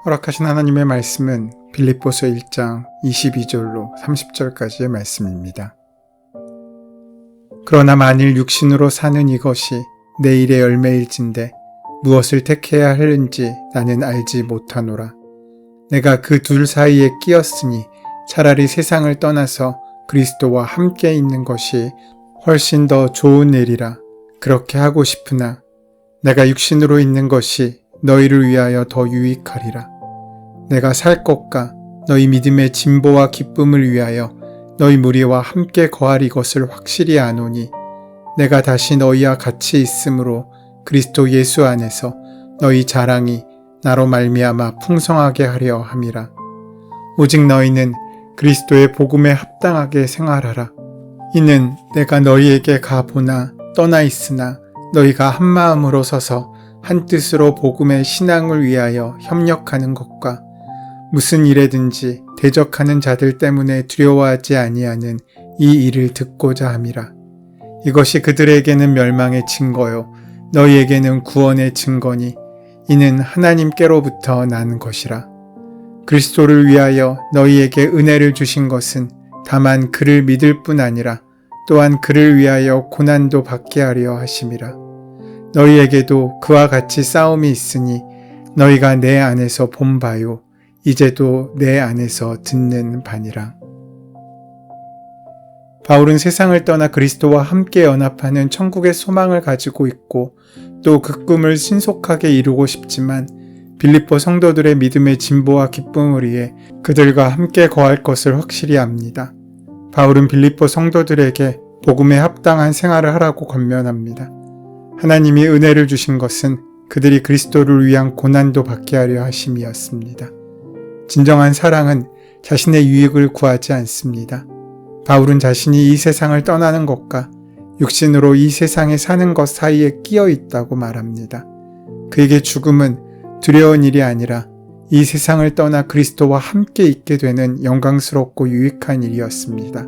허락하신 하나님의 말씀은 빌립보서 1장 22절로 30절까지의 말씀입니다. 그러나 만일 육신으로 사는 이것이 내 일의 열매일진데 무엇을 택해야 하는지 나는 알지 못하노라. 내가 그 둘 사이에 끼었으니 차라리 세상을 떠나서 그리스도와 함께 있는 것이 훨씬 더 좋은 일이라. 그렇게 하고 싶으나 내가 육신으로 있는 것이 너희를 위하여 더 유익하리라. 내가 살 것과 너희 믿음의 진보와 기쁨을 위하여 너희 무리와 함께 거할 이것을 확실히 아노니 내가 다시 너희와 같이 있으므로 그리스도 예수 안에서 너희 자랑이 나로 말미암아 풍성하게 하려 함이라. 오직 너희는 그리스도의 복음에 합당하게 생활하라. 이는 내가 너희에게 가보나 떠나 있으나 너희가 한 마음으로 서서 한 뜻으로 복음의 신앙을 위하여 협력하는 것과 무슨 일에든지 대적하는 자들 때문에 두려워하지 아니하는 이 일을 듣고자 함이라. 이것이 그들에게는 멸망의 증거요 너희에게는 구원의 증거니 이는 하나님께로부터 난 것이라. 그리스도를 위하여 너희에게 은혜를 주신 것은 다만 그를 믿을 뿐 아니라 또한 그를 위하여 고난도 받게 하려 하심이라. 너희에게도 그와 같이 싸움이 있으니 너희가 내 안에서 본 바요 이제도 내 안에서 듣는 바니라. 바울은 세상을 떠나 그리스도와 함께 연합하는 천국의 소망을 가지고 있고 또 그 꿈을 신속하게 이루고 싶지만 빌립보 성도들의 믿음의 진보와 기쁨을 위해 그들과 함께 거할 것을 확실히 압니다. 바울은 빌립보 성도들에게 복음에 합당한 생활을 하라고 권면합니다. 하나님이 은혜를 주신 것은 그들이 그리스도를 위한 고난도 받게 하려 하심이었습니다. 진정한 사랑은 자신의 유익을 구하지 않습니다. 바울은 자신이 이 세상을 떠나는 것과 육신으로 이 세상에 사는 것 사이에 끼어 있다고 말합니다. 그에게 죽음은 두려운 일이 아니라 이 세상을 떠나 그리스도와 함께 있게 되는 영광스럽고 유익한 일이었습니다.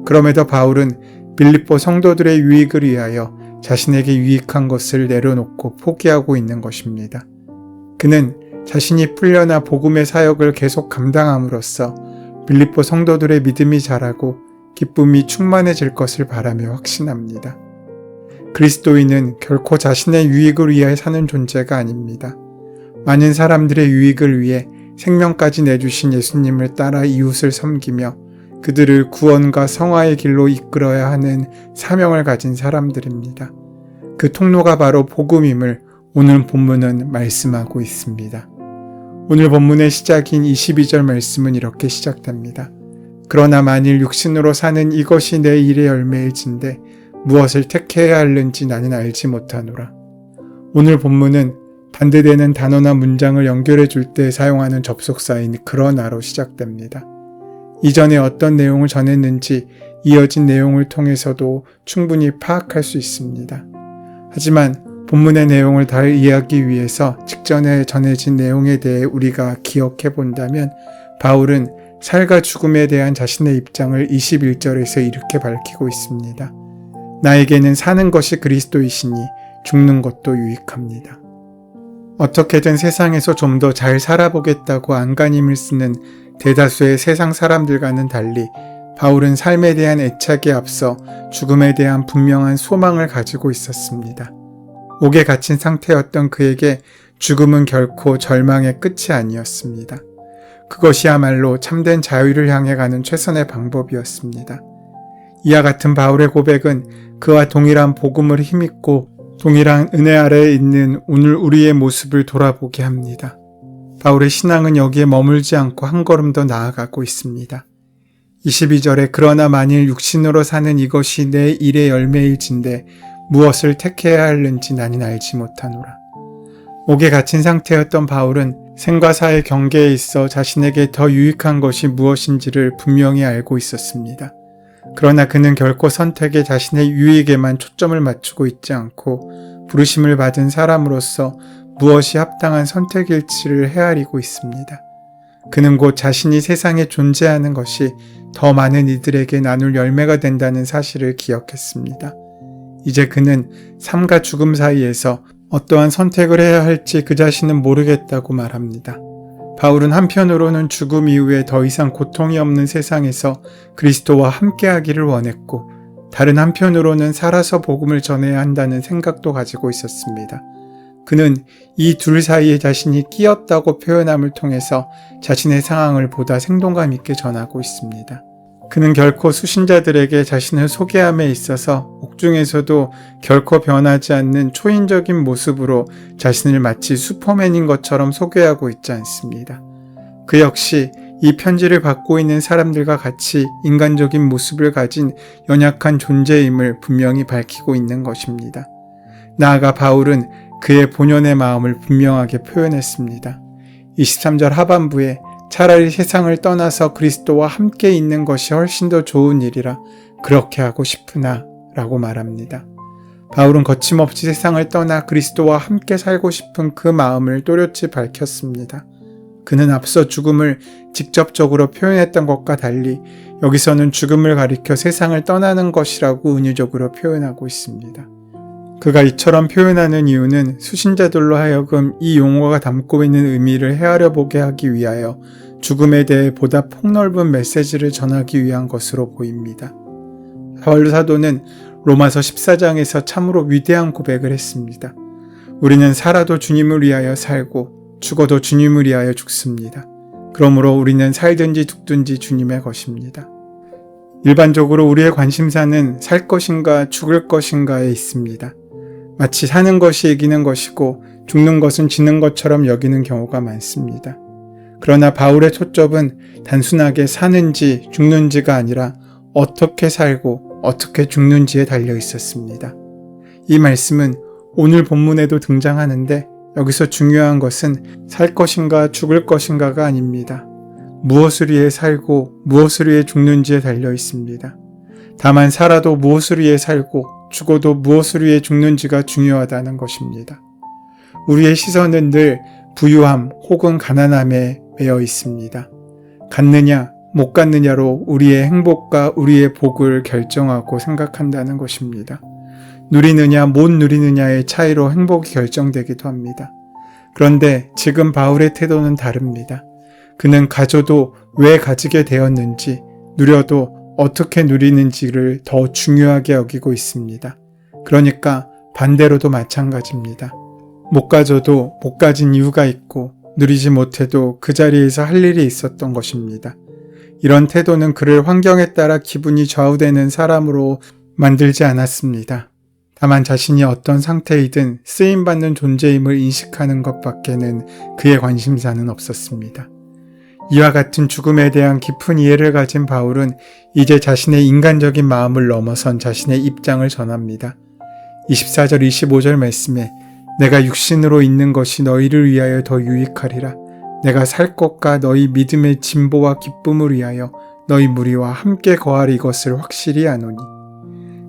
그럼에도 바울은 빌립보 성도들의 유익을 위하여 자신에게 유익한 것을 내려놓고 포기하고 있는 것입니다. 그는 자신이 풀려나 복음의 사역을 계속 감당함으로써 빌립보 성도들의 믿음이 자라고 기쁨이 충만해질 것을 바라며 확신합니다. 그리스도인은 결코 자신의 유익을 위해 사는 존재가 아닙니다. 많은 사람들의 유익을 위해 생명까지 내주신 예수님을 따라 이웃을 섬기며 그들을 구원과 성화의 길로 이끌어야 하는 사명을 가진 사람들입니다. 그 통로가 바로 복음임을 오늘 본문은 말씀하고 있습니다. 오늘 본문의 시작인 22절 말씀은 이렇게 시작됩니다. 그러나 만일 육신으로 사는 이것이 내 일의 열매일진데 무엇을 택해야 하는지 나는 알지 못하노라. 오늘 본문은 반대되는 단어나 문장을 연결해 줄 때 사용하는 접속사인 그러나로 시작됩니다. 이전에 어떤 내용을 전했는지 이어진 내용을 통해서도 충분히 파악할 수 있습니다. 하지만 본문의 내용을 잘 이해하기 위해서 직전에 전해진 내용에 대해 우리가 기억해 본다면 바울은 살과 죽음에 대한 자신의 입장을 21절에서 이렇게 밝히고 있습니다. 나에게는 사는 것이 그리스도이시니 죽는 것도 유익합니다. 어떻게든 세상에서 좀 더 잘 살아보겠다고 안간힘을 쓰는 대다수의 세상 사람들과는 달리 바울은 삶에 대한 애착에 앞서 죽음에 대한 분명한 소망을 가지고 있었습니다. 옥에 갇힌 상태였던 그에게 죽음은 결코 절망의 끝이 아니었습니다. 그것이야말로 참된 자유를 향해 가는 최선의 방법이었습니다. 이와 같은 바울의 고백은 그와 동일한 복음을 힘입고 동일한 은혜 아래에 있는 오늘 우리의 모습을 돌아보게 합니다. 바울의 신앙은 여기에 머물지 않고 한 걸음 더 나아가고 있습니다. 22절에 그러나 만일 육신으로 사는 이것이 내 일의 열매일진데 무엇을 택해야 하는지 나는 알지 못하노라. 옥에 갇힌 상태였던 바울은 생과 사의 경계에 있어 자신에게 더 유익한 것이 무엇인지를 분명히 알고 있었습니다. 그러나 그는 결코 선택에 자신의 유익에만 초점을 맞추고 있지 않고 부르심을 받은 사람으로서 무엇이 합당한 선택일지를 헤아리고 있습니다. 그는 곧 자신이 세상에 존재하는 것이 더 많은 이들에게 나눌 열매가 된다는 사실을 기억했습니다. 이제 그는 삶과 죽음 사이에서 어떠한 선택을 해야 할지 그 자신은 모르겠다고 말합니다. 바울은 한편으로는 죽음 이후에 더 이상 고통이 없는 세상에서 그리스도와 함께하기를 원했고, 다른 한편으로는 살아서 복음을 전해야 한다는 생각도 가지고 있었습니다. 그는 이 둘 사이에 자신이 끼었다고 표현함을 통해서 자신의 상황을 보다 생동감 있게 전하고 있습니다. 그는 결코 수신자들에게 자신을 소개함에 있어서 옥중에서도 결코 변하지 않는 초인적인 모습으로 자신을 마치 슈퍼맨인 것처럼 소개하고 있지 않습니다. 그 역시 이 편지를 받고 있는 사람들과 같이 인간적인 모습을 가진 연약한 존재임을 분명히 밝히고 있는 것입니다. 나아가 바울은 그의 본연의 마음을 분명하게 표현했습니다. 23절 하반부에 차라리 세상을 떠나서 그리스도와 함께 있는 것이 훨씬 더 좋은 일이라 그렇게 하고 싶으나 라고 말합니다. 바울은 거침없이 세상을 떠나 그리스도와 함께 살고 싶은 그 마음을 또렷이 밝혔습니다. 그는 앞서 죽음을 직접적으로 표현했던 것과 달리 여기서는 죽음을 가리켜 세상을 떠나는 것이라고 은유적으로 표현하고 있습니다. 그가 이처럼 표현하는 이유는 수신자들로 하여금 이 용어가 담고 있는 의미를 헤아려 보게 하기 위하여 죽음에 대해 보다 폭넓은 메시지를 전하기 위한 것으로 보입니다. 바울 사도는 로마서 14장에서 참으로 위대한 고백을 했습니다. 우리는 살아도 주님을 위하여 살고 죽어도 주님을 위하여 죽습니다. 그러므로 우리는 살든지 죽든지 주님의 것입니다. 일반적으로 우리의 관심사는 살 것인가 죽을 것인가에 있습니다. 마치 사는 것이 이기는 것이고 죽는 것은 지는 것처럼 여기는 경우가 많습니다. 그러나 바울의 초점은 단순하게 사는지 죽는지가 아니라 어떻게 살고 어떻게 죽는지에 달려 있었습니다. 이 말씀은 오늘 본문에도 등장하는데 여기서 중요한 것은 살 것인가 죽을 것인가가 아닙니다. 무엇을 위해 살고 무엇을 위해 죽는지에 달려 있습니다. 다만 살아도 무엇을 위해 살고 죽어도 무엇을 위해 죽는지가 중요하다는 것입니다. 우리의 시선은 늘 부유함 혹은 가난함에 매여 있습니다. 갖느냐 못 갖느냐로 우리의 행복과 우리의 복을 결정하고 생각한다는 것입니다. 누리느냐 못 누리느냐의 차이로 행복이 결정되기도 합니다. 그런데 지금 바울의 태도는 다릅니다. 그는 가져도 왜 가지게 되었는지, 누려도 어떻게 누리는지를 더 중요하게 여기고 있습니다. 그러니까 반대로도 마찬가지입니다. 못 가져도 못 가진 이유가 있고 누리지 못해도 그 자리에서 할 일이 있었던 것입니다. 이런 태도는 그를 환경에 따라 기분이 좌우되는 사람으로 만들지 않았습니다. 다만 자신이 어떤 상태이든 쓰임받는 존재임을 인식하는 것밖에는 그의 관심사는 없었습니다. 이와 같은 죽음에 대한 깊은 이해를 가진 바울은 이제 자신의 인간적인 마음을 넘어선 자신의 입장을 전합니다. 24절 25절 말씀에 내가 육신으로 있는 것이 너희를 위하여 더 유익하리라. 내가 살 것과 너희 믿음의 진보와 기쁨을 위하여 너희 무리와 함께 거할 이것을 확실히 아노니.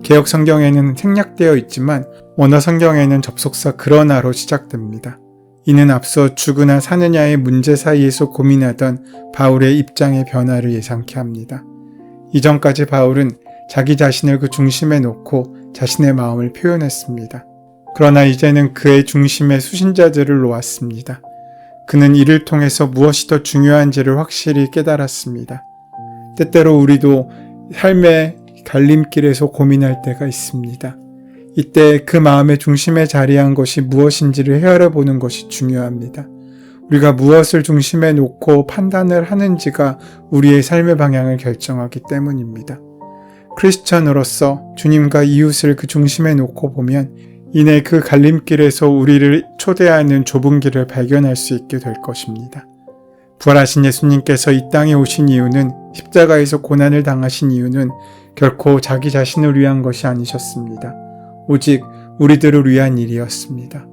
개역 성경에는 생략되어 있지만 원어 성경에는 접속사 그러나로 시작됩니다. 이는 앞서 죽으나 사느냐의 문제 사이에서 고민하던 바울의 입장의 변화를 예상케 합니다. 이전까지 바울은 자기 자신을 그 중심에 놓고 자신의 마음을 표현했습니다. 그러나 이제는 그의 중심에 수신자들을 놓았습니다. 그는 이를 통해서 무엇이 더 중요한지를 확실히 깨달았습니다. 때때로 우리도 삶의 갈림길에서 고민할 때가 있습니다. 이때 그 마음의 중심에 자리한 것이 무엇인지를 헤아려 보는 것이 중요합니다. 우리가 무엇을 중심에 놓고 판단을 하는지가 우리의 삶의 방향을 결정하기 때문입니다. 크리스천으로서 주님과 이웃을 그 중심에 놓고 보면 이내 그 갈림길에서 우리를 초대하는 좁은 길을 발견할 수 있게 될 것입니다. 부활하신 예수님께서 이 땅에 오신 이유는, 십자가에서 고난을 당하신 이유는 결코 자기 자신을 위한 것이 아니셨습니다. 오직 우리들을 위한 일이었습니다.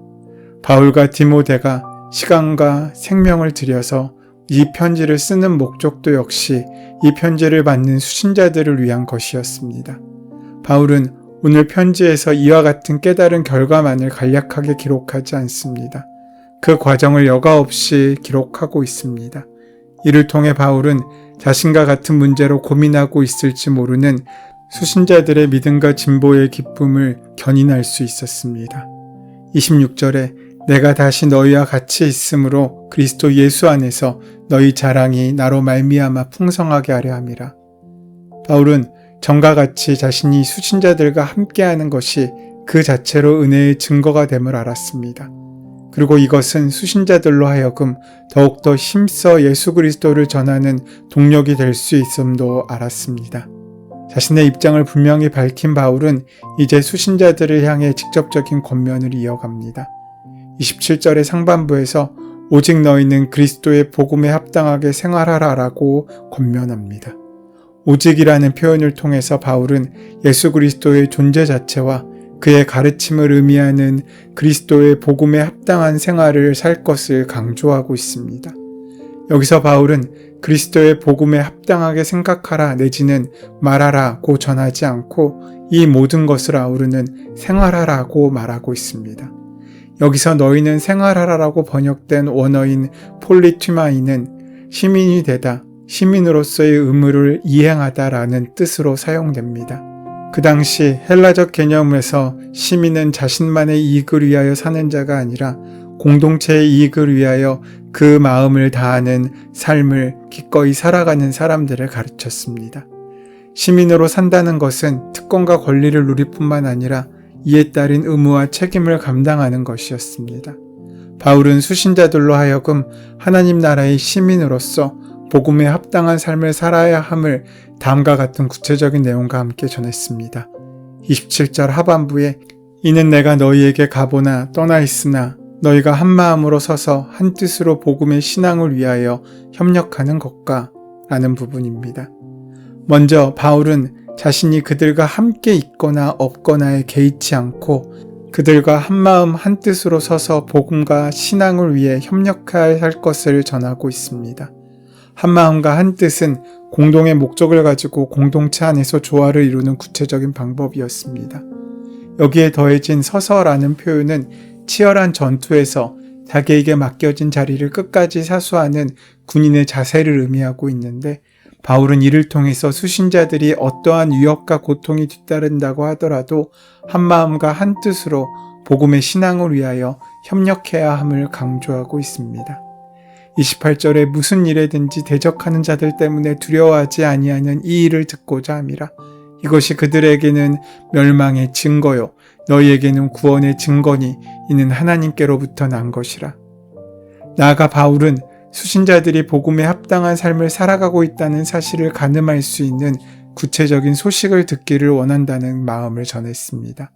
바울과 디모데가 시간과 생명을 들여서 이 편지를 쓰는 목적도 역시 이 편지를 받는 수신자들을 위한 것이었습니다. 바울은 오늘 편지에서 이와 같은 깨달은 결과만을 간략하게 기록하지 않습니다. 그 과정을 여과 없이 기록하고 있습니다. 이를 통해 바울은 자신과 같은 문제로 고민하고 있을지 모르는 수신자들의 믿음과 진보의 기쁨을 견인할 수 있었습니다. 26절에 내가 다시 너희와 같이 있으므로 그리스도 예수 안에서 너희 자랑이 나로 말미암아 풍성하게 하려 함이라. 바울은 전과 같이 자신이 수신자들과 함께하는 것이 그 자체로 은혜의 증거가 됨을 알았습니다. 그리고 이것은 수신자들로 하여금 더욱더 힘써 예수 그리스도를 전하는 동력이 될 수 있음도 알았습니다. 자신의 입장을 분명히 밝힌 바울은 이제 수신자들을 향해 직접적인 권면을 이어갑니다. 27절의 상반부에서 오직 너희는 그리스도의 복음에 합당하게 생활하라라고 권면합니다. 오직이라는 표현을 통해서 바울은 예수 그리스도의 존재 자체와 그의 가르침을 의미하는 그리스도의 복음에 합당한 생활을 살 것을 강조하고 있습니다. 여기서 바울은 그리스도의 복음에 합당하게 생각하라 내지는 말하라고 전하지 않고 이 모든 것을 아우르는 생활하라고 말하고 있습니다. 여기서 너희는 생활하라라고 번역된 원어인 폴리투마이는 시민이 되다, 시민으로서의 의무를 이행하다라는 뜻으로 사용됩니다. 그 당시 헬라적 개념에서 시민은 자신만의 이익을 위하여 사는 자가 아니라 공동체의 이익을 위하여 그 마음을 다하는 삶을 기꺼이 살아가는 사람들을 가르쳤습니다. 시민으로 산다는 것은 특권과 권리를 누릴 뿐만 아니라 이에 따른 의무와 책임을 감당하는 것이었습니다. 바울은 수신자들로 하여금 하나님 나라의 시민으로서 복음에 합당한 삶을 살아야 함을 다음과 같은 구체적인 내용과 함께 전했습니다. 27절 하반부에 이는 내가 너희에게 가보나 떠나 있으나 너희가 한 마음으로 서서 한 뜻으로 복음의 신앙을 위하여 협력하는 것과 라는 부분입니다. 먼저 바울은 자신이 그들과 함께 있거나 없거나에 개의치 않고 그들과 한 마음 한 뜻으로 서서 복음과 신앙을 위해 협력해야 할 것을 전하고 있습니다. 한 마음과 한 뜻은 공동의 목적을 가지고 공동체 안에서 조화를 이루는 구체적인 방법이었습니다. 여기에 더해진 서서라는 표현은 치열한 전투에서 자기에게 맡겨진 자리를 끝까지 사수하는 군인의 자세를 의미하고 있는데 바울은 이를 통해서 수신자들이 어떠한 위협과 고통이 뒤따른다고 하더라도 한 마음과 한 뜻으로 복음의 신앙을 위하여 협력해야 함을 강조하고 있습니다. 28절에 무슨 일에든지 대적하는 자들 때문에 두려워하지 아니하는 이 일을 듣고자 함이라. 이것이 그들에게는 멸망의 증거요 너희에게는 구원의 증거니 이는 하나님께로부터 난 것이라. 나아가 바울은 수신자들이 복음에 합당한 삶을 살아가고 있다는 사실을 가늠할 수 있는 구체적인 소식을 듣기를 원한다는 마음을 전했습니다.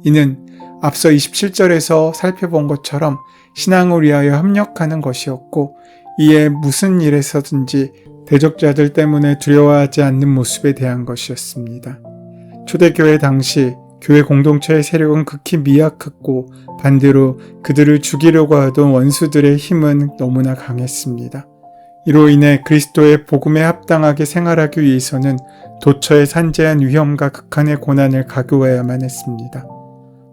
이는 앞서 27절에서 살펴본 것처럼 신앙을 위하여 협력하는 것이었고 이에 무슨 일에서든지 대적자들 때문에 두려워하지 않는 모습에 대한 것이었습니다. 초대교회 당시 교회 공동체의 세력은 극히 미약했고 반대로 그들을 죽이려고 하던 원수들의 힘은 너무나 강했습니다. 이로 인해 그리스도의 복음에 합당하게 생활하기 위해서는 도처에 산재한 위험과 극한의 고난을 각오해야만 했습니다.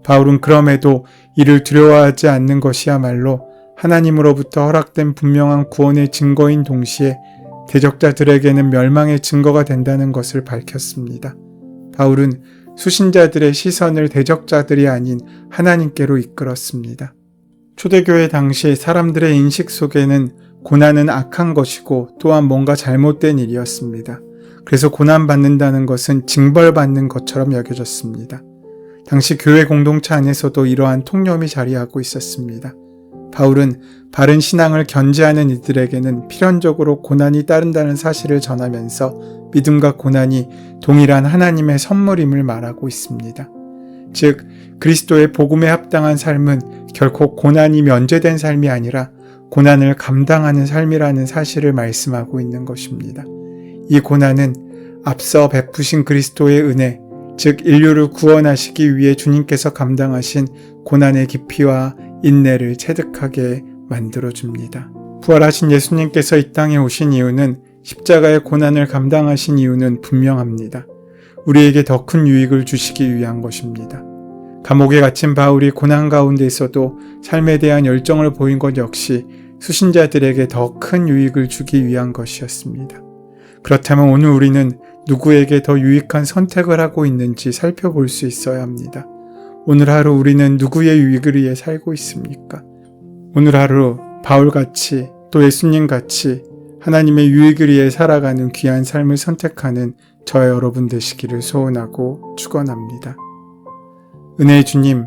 바울은 그럼에도 이를 두려워하지 않는 것이야말로 하나님으로부터 허락된 분명한 구원의 증거인 동시에 대적자들에게는 멸망의 증거가 된다는 것을 밝혔습니다. 바울은 수신자들의 시선을 대적자들이 아닌 하나님께로 이끌었습니다. 초대교회 당시 사람들의 인식 속에는 고난은 악한 것이고 또한 뭔가 잘못된 일이었습니다. 그래서 고난받는다는 것은 징벌받는 것처럼 여겨졌습니다. 당시 교회 공동체 안에서도 이러한 통념이 자리하고 있었습니다. 바울은 바른 신앙을 견지하는 이들에게는 필연적으로 고난이 따른다는 사실을 전하면서 믿음과 고난이 동일한 하나님의 선물임을 말하고 있습니다. 즉, 그리스도의 복음에 합당한 삶은 결코 고난이 면제된 삶이 아니라 고난을 감당하는 삶이라는 사실을 말씀하고 있는 것입니다. 이 고난은 앞서 베푸신 그리스도의 은혜, 즉 인류를 구원하시기 위해 주님께서 감당하신 고난의 깊이와 인내를 체득하게 만들어줍니다. 부활하신 예수님께서 이 땅에 오신 이유는 십자가의 고난을 감당하신 이유는 분명합니다. 우리에게 더 큰 유익을 주시기 위한 것입니다. 감옥에 갇힌 바울이 고난 가운데서도 삶에 대한 열정을 보인 것 역시 수신자들에게 더 큰 유익을 주기 위한 것이었습니다. 그렇다면 오늘 우리는 누구에게 더 유익한 선택을 하고 있는지 살펴볼 수 있어야 합니다. 오늘 하루 우리는 누구의 유익을 위해 살고 있습니까? 오늘 하루 바울같이 또 예수님같이 하나님의 유익을 위해 살아가는 귀한 삶을 선택하는 저와 여러분 되시기를 소원하고 축원합니다. 은혜의 주님,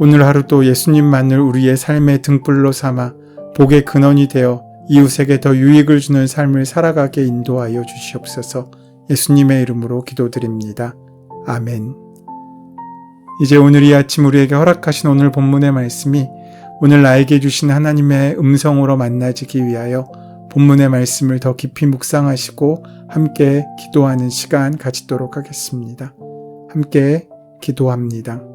오늘 하루도 예수님만을 우리의 삶의 등불로 삼아 복의 근원이 되어 이웃에게 더 유익을 주는 삶을 살아가게 인도하여 주시옵소서. 예수님의 이름으로 기도드립니다. 아멘. 이제 오늘 이 아침 우리에게 허락하신 오늘 본문의 말씀이 오늘 나에게 주신 하나님의 음성으로 만나지기 위하여 본문의 말씀을 더 깊이 묵상하시고 함께 기도하는 시간 가지도록 하겠습니다. 함께 기도합니다.